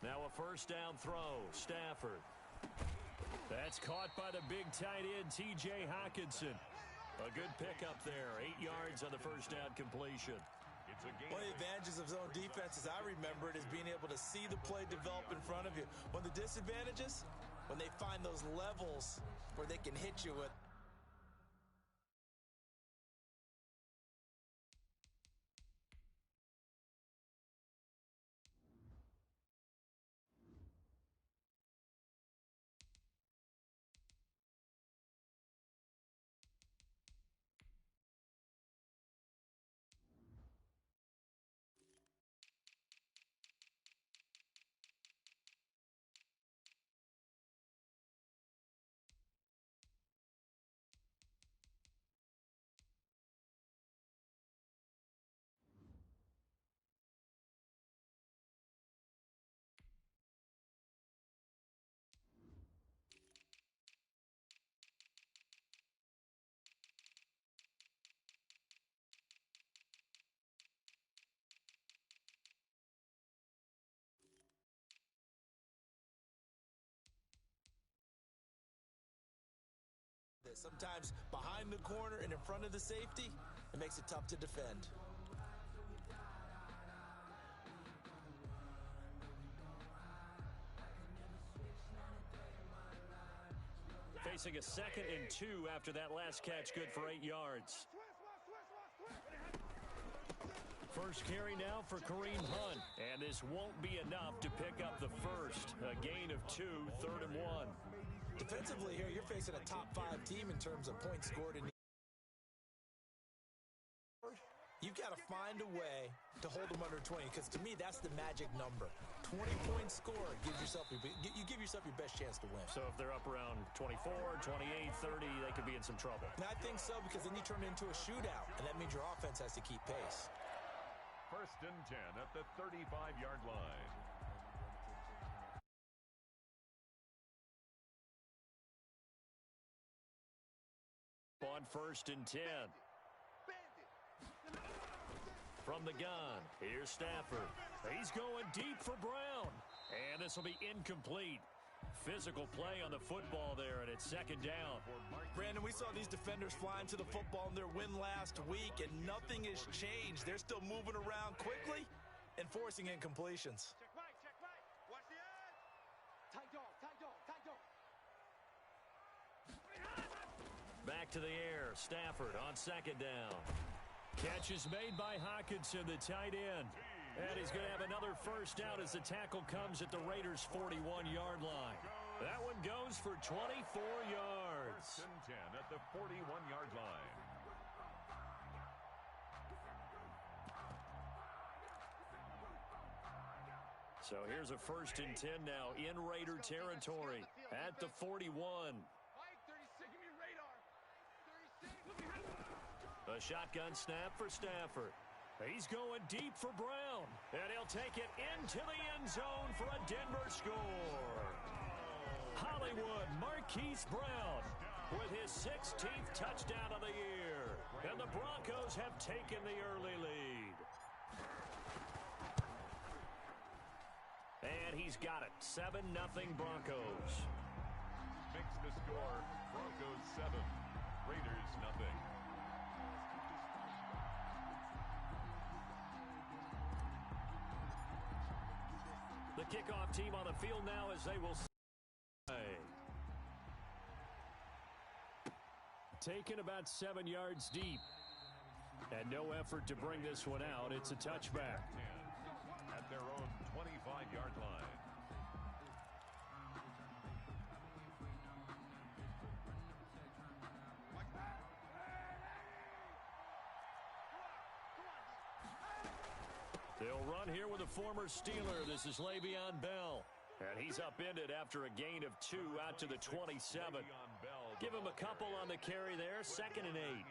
Now a first down throw. Stafford. That's caught by the big tight end, T.J. Hockenson. A good pickup there. 8 yards on the first down completion. One of the advantages of zone defense, as I remember it, is being able to see the play develop in front of you. One of the disadvantages, when they find those levels where they can hit you with. Sometimes behind the corner and in front of the safety, it makes it tough to defend. Facing a 2nd and 2 after that last catch, good for 8 yards. First carry now for Kareem Hunt, and this won't be enough to pick up the first. A gain of 2, 3rd and 1. Defensively here, you're facing a top 5 team in terms of points scored. You've got to find a way to hold them under 20, because to me, that's the magic number. 20 points scored, you give yourself your best chance to win. So if they're up around 24, 28, 30, they could be in some trouble. And I think so, because then you turn it into a shootout, and that means your offense has to keep pace. 1st and 10 at the 35-yard line. On 1st and 10. From the gun, here's Stafford. He's going deep for Brown. And this will be incomplete. Physical play on the football there, and it's 2nd down. Brandon, we saw these defenders flying to the football in their win last week, and nothing has changed. They're still moving around quickly and forcing incompletions. Check right. Watch the edge. Tight dog. Back to the air. Stafford on 2nd down. Catch is made by Hockenson, the tight end. And he's going to have another first down as the tackle comes at the Raiders' 41-yard line. That one goes for 24 yards. 1st and 10 at the 41-yard line. So here's a 1st and 10 now in Raider territory at the 41. A shotgun snap for Stafford. He's going deep for Brown. And he'll take it into the end zone for a Denver score. Hollywood Marquise Brown with his 16th touchdown of the year. And the Broncos have taken the early lead. And he's got it. 7-0 Broncos. Makes the score Broncos 7, Raiders nothing. The kickoff team on the field now as they will play. Taken about 7 yards deep. And no effort to bring this one out. It's a touchback. At their own 25-yard line. They'll run here with a former Steeler. This is Le'Veon Bell. And he's upended after a gain of 2 out to the 27. Give him a couple on the carry there. 2nd and 8.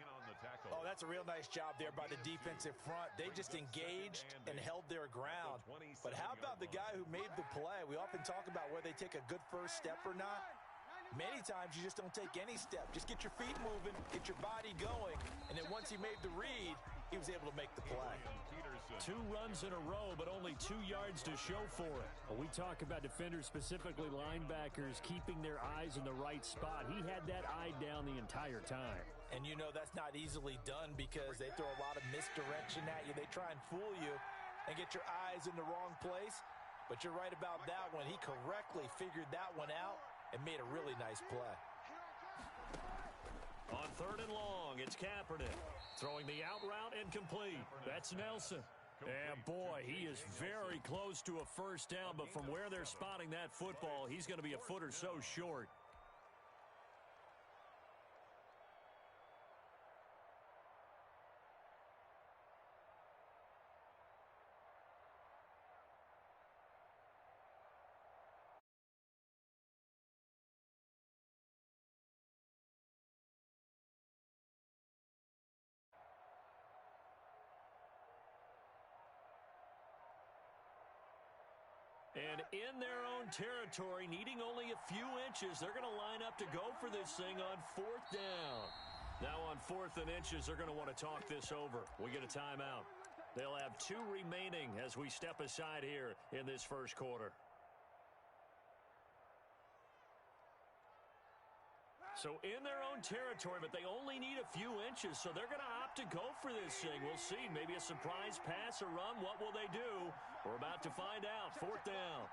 Oh, that's a real nice job there by the defensive front. They just engaged and held their ground. But how about the guy who made the play? We often talk about whether they take a good first step or not. Many times you just don't take any step. Just get your feet moving, get your body going, and then once he made the read, he was able to make the play. 2 runs in a row, but only 2 yards to show for it. Well, we talk about defenders, specifically linebackers, keeping their eyes in the right spot. He had that eye down the entire time. And you know that's not easily done because they throw a lot of misdirection at you. They try and fool you and get your eyes in the wrong place. But you're right about that one. He correctly figured that one out and made a really nice play. On 3rd and long, it's Kaepernick. Throwing the out route incomplete. That's Nelson. And boy, he is very close to a first down, but from where they're spotting that football, he's going to be a foot or so short. And in their own territory, needing only a few inches, they're going to line up to go for this thing on 4th down. Now on 4th and inches, they're going to want to talk this over. We get a timeout. They'll have 2 remaining as we step aside here in this first quarter. So in their own territory, but they only need a few inches, so they're going to opt to go for this thing. We'll see. Maybe a surprise pass or run. What will they do? We're about to find out. 4th down.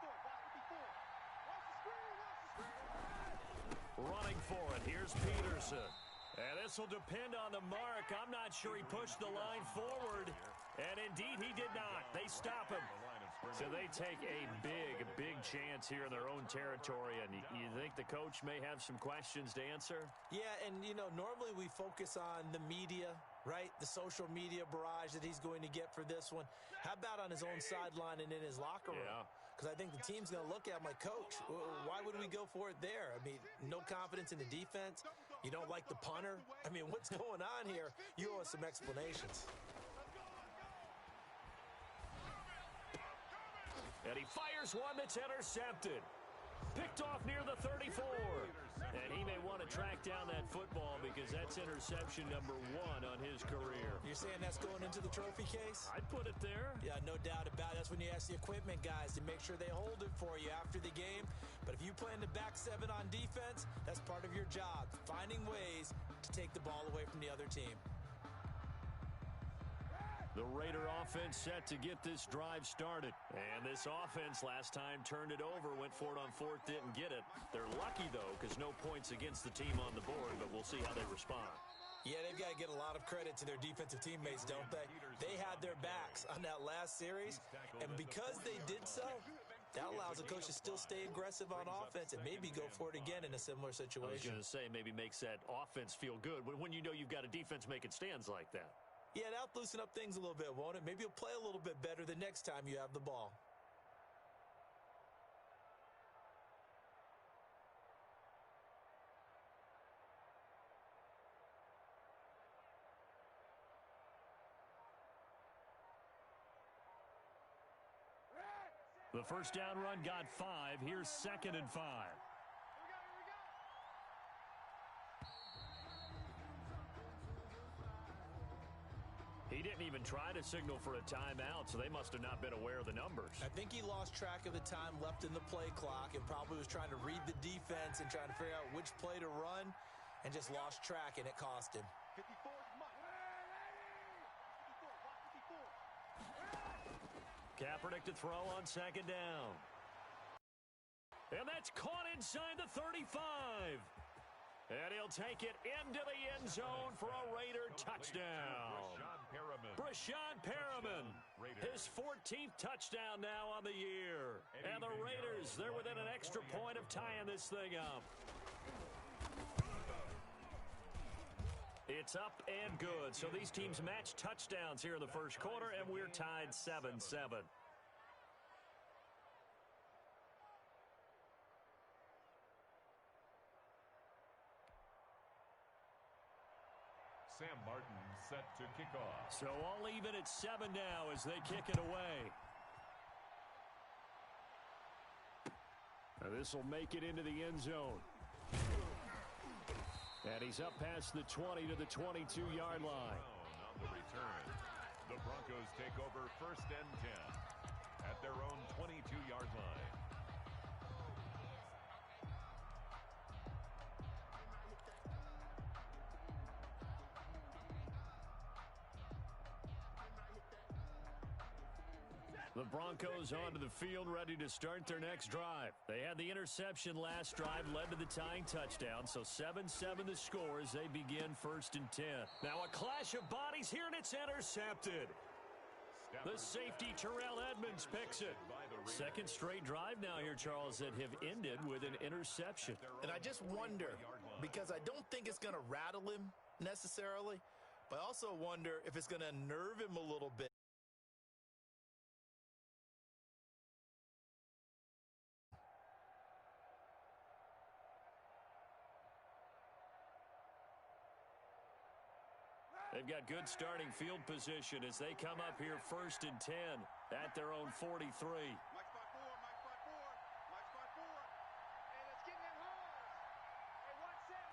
Running for it. Here's Peterson. And this will depend on the mark. I'm not sure he pushed the line forward. And indeed, he did not. They stop him. So they take a big chance here in their own territory. And you think the coach may have some questions to answer? Yeah, and, you know, normally we focus on the media, right? The social media barrage that he's going to get for this one. How about on his own sideline and in his locker room? Yeah. Because I think the team's going to look at him like, Coach, why would we go for it there? I mean, no confidence in the defense. You don't like the punter. I mean, what's going on here? You owe us some explanations. And he fires one that's intercepted. Picked off near the 34. And he may want to track down that football because that's interception number 1 on his career. You're saying that's going into the trophy case? I'd put it there. Yeah, no doubt about it. That's when you ask the equipment guys to make sure they hold it for you after the game. But if you plan to back 7 on defense, that's part of your job, finding ways to take the ball away from the other team. The Raider offense set to get this drive started. And this offense last time turned it over, went for it on 4th, didn't get it. They're lucky, though, because no points against the team on the board, but we'll see how they respond. Yeah, they've got to get a lot of credit to their defensive teammates, don't they? They had their backs on that last series, and because they did so, that allows the coach to still stay aggressive on offense and maybe go for it again in a similar situation. I was going to say, maybe makes that offense feel good when you know you've got a defense making stands like that. Yeah, that'll loosen up things a little bit, won't it? Maybe you'll play a little bit better the next time you have the ball. The first down run got 5. Here's 2nd and 5. He didn't even try to signal for a timeout, so they must have not been aware of the numbers. I think he lost track of the time left in the play clock and probably was trying to read the defense and trying to figure out which play to run and just lost track, and it cost him. 54 is Mike. 54. Kaepernick to throw on 2nd down. And that's caught inside the 35. And he'll take it into the end zone for a Raider touchdown. Brashad Perriman, his 14th touchdown now on the year. And the Raiders, they're within an extra point of tying this thing up. It's up and good. So these teams match touchdowns here in the first quarter, and we're tied 7-7. Sam Martin set to kick off. So all even at 7 now as they kick it away. Now this will make it into the end zone. And he's up past the 20 to the 22-yard line. the return. The Broncos take over 1st and 10 at their own 22-yard line. The Broncos onto the field, ready to start their next drive. They had the interception last drive, led to the tying touchdown, so 7-7 the score as they begin 1st and 10. Now a clash of bodies here, and it's intercepted. The safety, Terrell Edmonds, picks it. Second straight drive now here, Charles, that have ended with an interception. And I just wonder, because I don't think it's going to rattle him necessarily, but I also wonder if it's going to unnerve him a little bit. They've got good starting field position as they come up here 1st and 10 at their own 43. Mike 5-4, Mike 5-4, Mike 5-4. And it's getting in holes. Hey, watch that.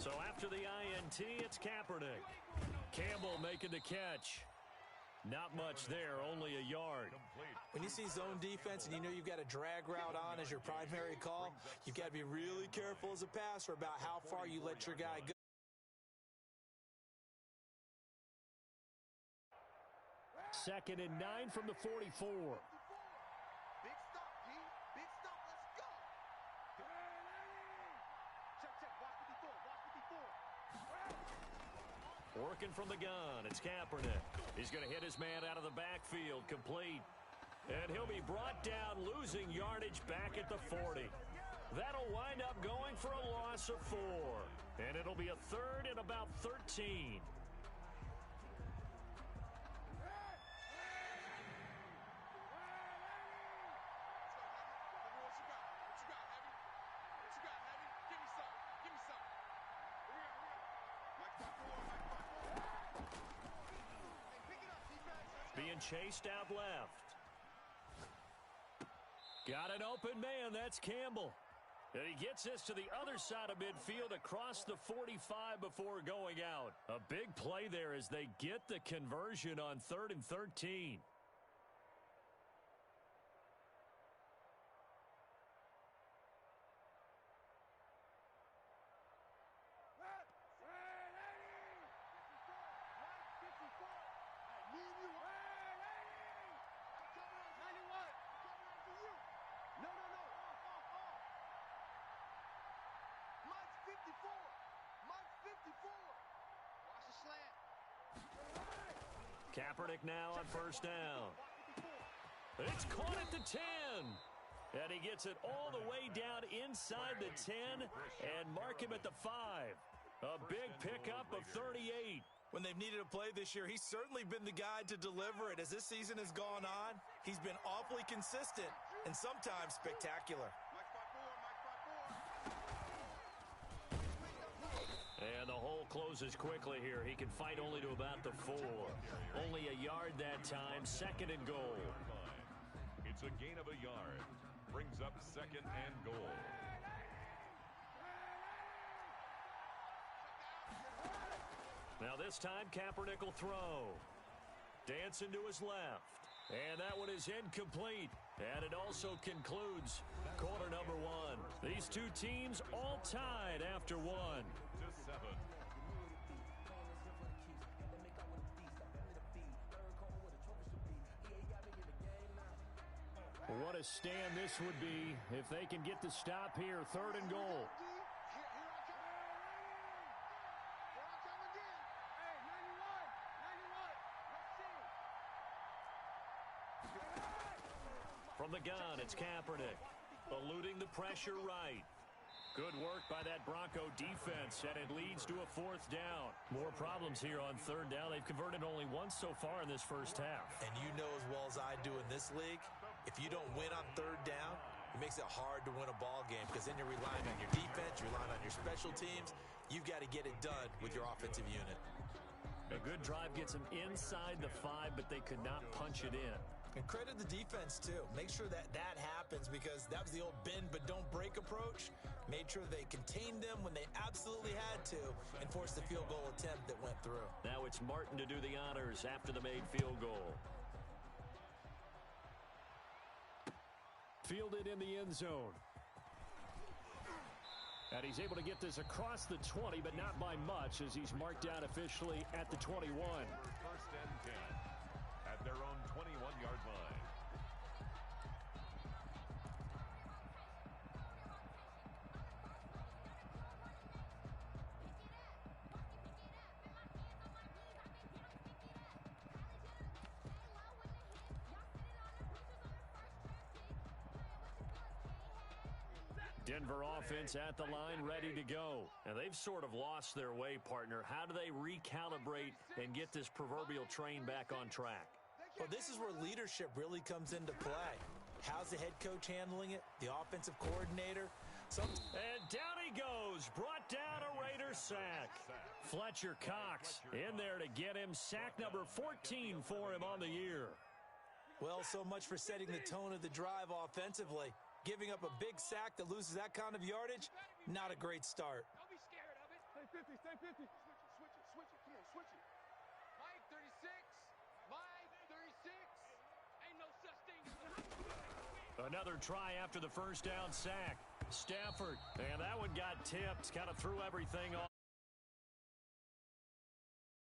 So after the INT, it's Kaepernick. Campbell making the catch. Not much there, only a yard. When you see zone defense and you know you've got a drag route on as your primary call, you've got to be really careful as a passer about how far you let your guy go. Second and 9 from the 44. Big stop, G. Big stop. Let's go. Check, check. Watch 54. Watch 54. Working from the gun, it's Kaepernick. He's going to hit his man out of the backfield, complete. And he'll be brought down, losing yardage back at the 40. That'll wind up going for a loss of 4. And it'll be a 3rd and about 13. Being chased out left. Got an open man, that's Campbell. And he gets this to the other side of midfield across the 45 before going out. A big play there as they get the conversion on 3rd and 13. Kaepernick now on 1st down. It's caught at the 10. And he gets it all the way down inside the 10 and mark him at the 5. A big pickup of 38. When they've needed a play this year, he's certainly been the guy to deliver it. As this season has gone on, he's been awfully consistent and sometimes spectacular. And the hole closes quickly here. He can fight only to about the 4. Only a yard that time, 2nd and goal. It's a gain of a yard. Brings up 2nd and goal. Now this time, Kaepernick will throw. Dancing to his left. And that one is incomplete. And it also concludes quarter number 1. These two teams all tied after 1. To 7. What a stand this would be if they can get the stop here. 3rd and goal. From the gun, it's Kaepernick. Eluding the pressure right. Good work by that Bronco defense, and it leads to a 4th down. More problems here on 3rd down. They've converted only once so far in this first half. And you know as well as I do in this league, if you don't win on 3rd down, it makes it hard to win a ball game because then you're relying on your defense, you're relying on your special teams. You've got to get it done with your offensive unit. A good drive gets them inside the 5, but they could not punch it in. And credit the defense, too. Make sure that that happens because that was the old bend but don't break approach. Made sure they contained them when they absolutely had to and forced the field goal attempt that went through. Now it's It's Martin to do the honors after the made field goal. Fielded in the end zone. And he's able to get this across the 20, but not by much, as he's marked down officially at the 21. First and 10 at their own 21-yard line. Denver offense at the line, ready to go. And they've sort of lost their way, partner. How do they recalibrate and get this proverbial train back on track? Well, this is where leadership really comes into play. How's the head coach handling it? The offensive coordinator? And down he goes. Brought down a Raider sack. Fletcher Cox in there to get him. Sack number 14 for him on the year. Well, so much for setting the tone of the drive offensively. Giving up a big sack that loses that kind of yardage, not a great start. Don't be scared of it. Stay 50, stay 50. Switch it, switch it. Come on, switch it. Mike 36. Mike 36. Ain't no such thing as Another try after the first down sack. Stafford, and that one got tipped, kind of threw everything off.